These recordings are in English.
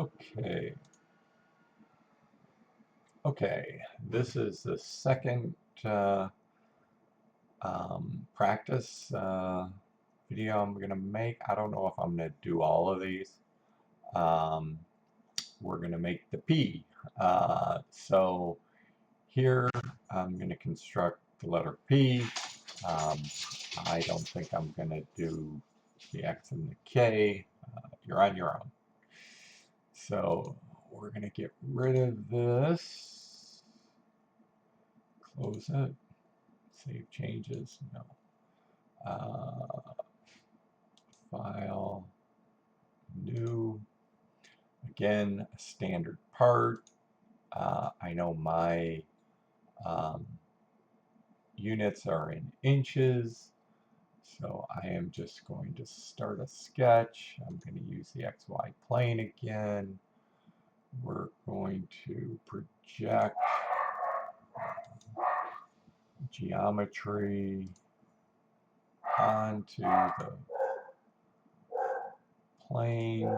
Okay. Okay, this is the second practice video I'm going to make. I don't know if I'm going to do all of these. We're going to make the P. So here I'm going to construct the letter P. I don't think I'm going to do the X and the K. You're on your own. So we're going to get rid of this. Close it. Save changes. No. File. New. Again, a standard part. I know my units are in inches. So I am just going to start a sketch. I'm going to use the XY plane again. We're going to project geometry onto the plane. I'm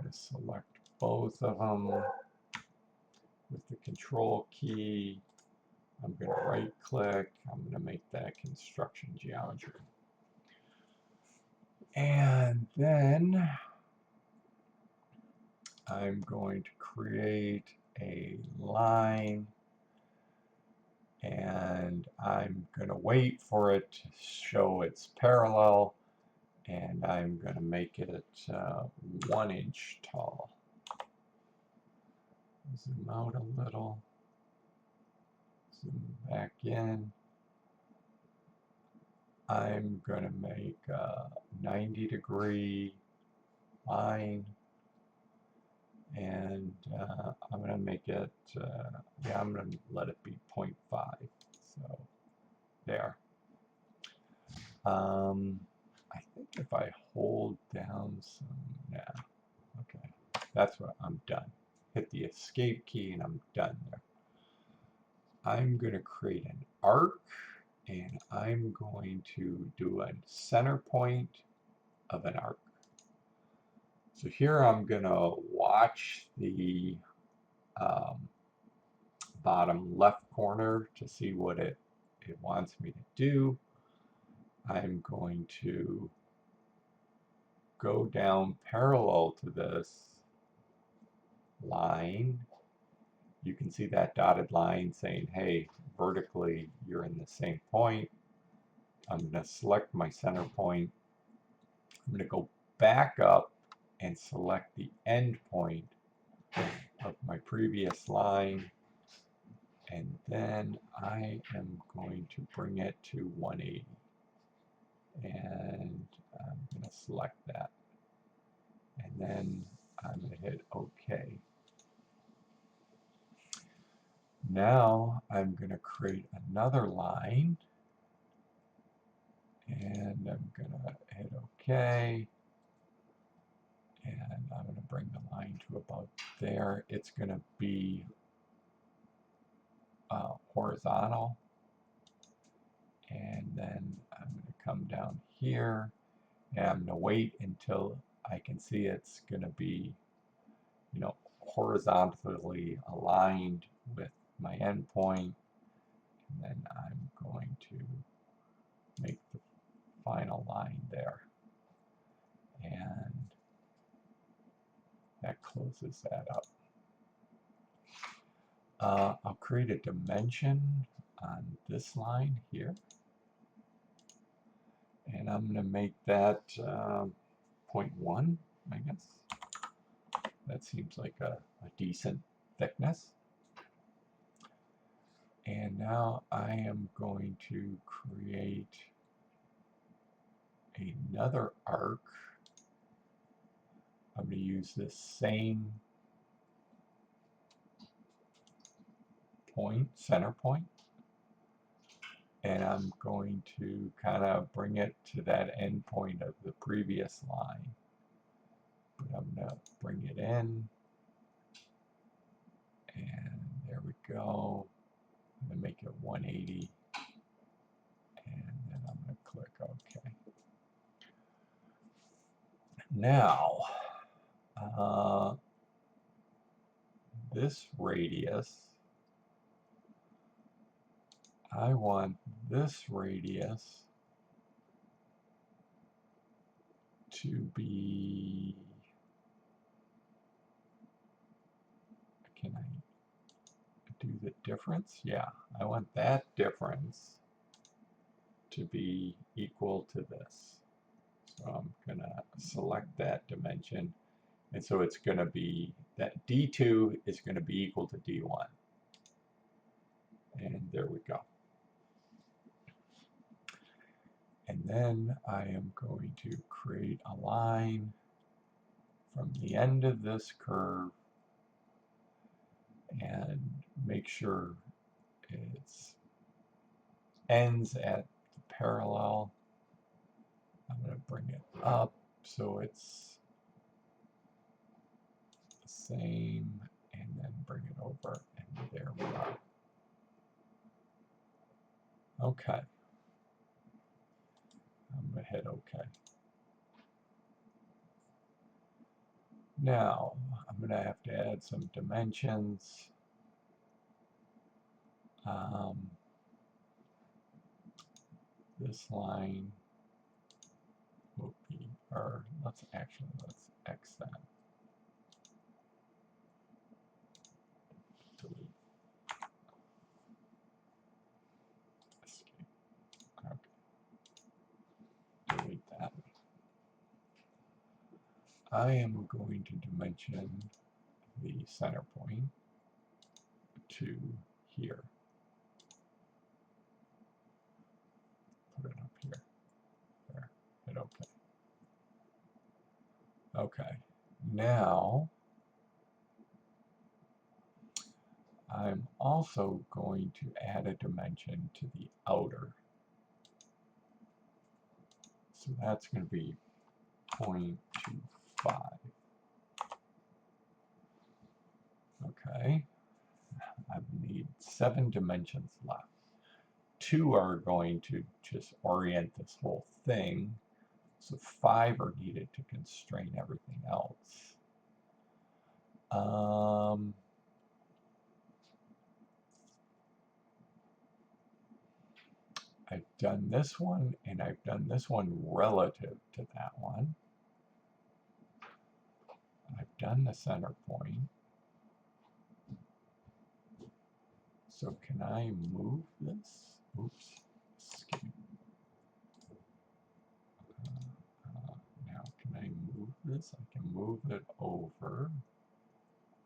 going to select both of them with the control key. I'm going to right click. I'm going to make that construction geometry. And then I'm going to create a line, and I'm going to wait for it to show its parallel, and I'm going to make it 1 inch tall. Zoom out a little, zoom back in. I'm going to make a 90-degree line, and I'm going to make it, yeah, I'm going to let it be 0.5. So there. I think if I hold down some, yeah, okay, that's what I'm done. Hit the escape key and I'm done there. I'm going to create an arc, and I'm going to do a center point of an arc. So here I'm going to watch the bottom left corner to see what it wants me to do. I'm going to go down parallel to this line. You can see that dotted line saying, hey, vertically you're in the same point. I'm going to select my center point. I'm going to go back up and select the end point of my previous line, and then I am going to bring it to 180, and I'm going to select that, and then I'm going to hit OK. Now I'm going to create another line, and I'm going to hit OK, and I'm going to bring the line to about there. It's going to be horizontal, and then I'm going to come down here, and I'm going to wait until I can see it's going to be, you know, horizontally aligned with my endpoint, and then I'm going to make the final line there, and that closes that up. I'll create a dimension on this line here, and I'm going to make that 0.1, I guess. That seems like a decent thickness. And now I am going to create another arc. I'm going to use this same point, center point, and I'm going to kind of bring it to that end point of the previous line. But I'm going to bring it in, and there we go. I'm going to make it 180, and then I'm going to click OK. Now, this radius, I want this radius to be, can I do the difference? Yeah, I want that difference to be equal to this. So I'm gonna select that dimension. And so it's gonna be, that D2 is gonna be equal to D1. And there we go. And then I am going to create a line from the end of this curve and make sure it ends at the parallel. I'm going to bring it up so it's the same, and then bring it over, and there we are. Okay. I'm going to hit OK. Now, I'm going to have to add some dimensions. This line will be, or let's X that. Delete. Escape. Okay. Delete that. I am going to dimension the center point to here. Put it up here. There. Hit OK. Okay. Now, I'm also going to add a dimension to the outer. So that's going to be 0.25. Okay. I need 7 dimensions left. 2 are going to just orient this whole thing. So 5 are needed to constrain everything else. I've done this one, and I've done this one relative to that one. I've done the center point. So can I move this? Oops. Skip. Now can I move this? I can move it over,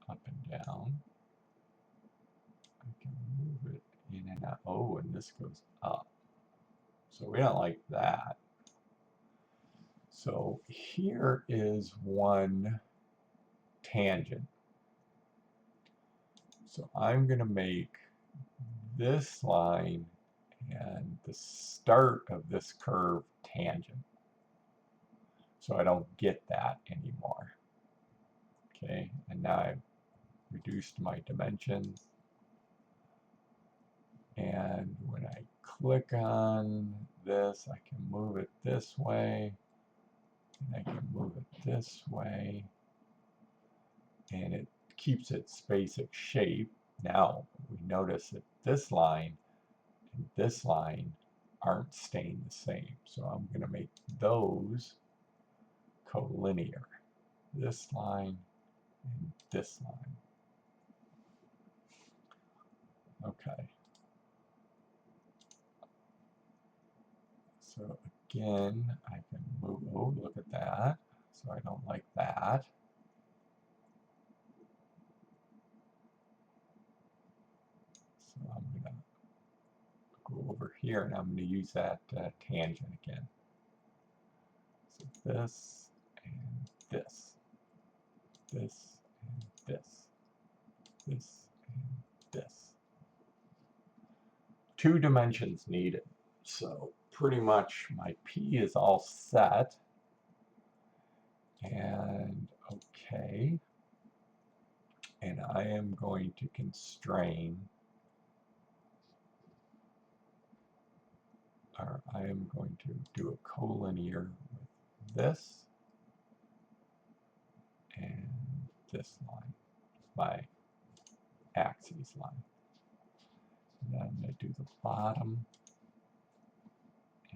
up and down. I can move it in and out. Oh, and this goes up. So we don't like that. So here is one tangent. So I'm going to make this line and the start of this curve tangent. So I don't get that anymore. Okay, and now I've reduced my dimensions. And when I click on this, I can move it this way, and I can move it this way, and it keeps its basic shape. Now we notice that this line and this line aren't staying the same. So I'm going to make those collinear. This line and this line. Okay. So again, I can move, oh, look at that. So I don't like that. So I'm going to go over here, and I'm going to use that tangent again. So this and this, this and this, this and this. 2 dimensions needed. So pretty much my P is all set. And okay. And I am going to constrain, or I am going to do a collinear with this and this line, my axis line. And then I'm going to do the bottom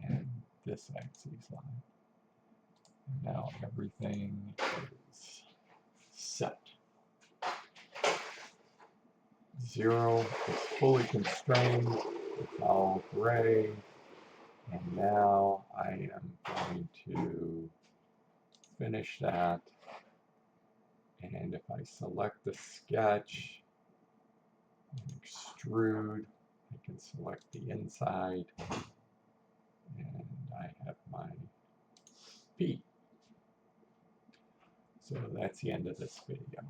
and this axis line. And now everything is set. 0 is fully constrained. It's all gray. And now I am going to finish that. And if I select the sketch and extrude, I can select the inside. And I have my P. So that's the end of this video.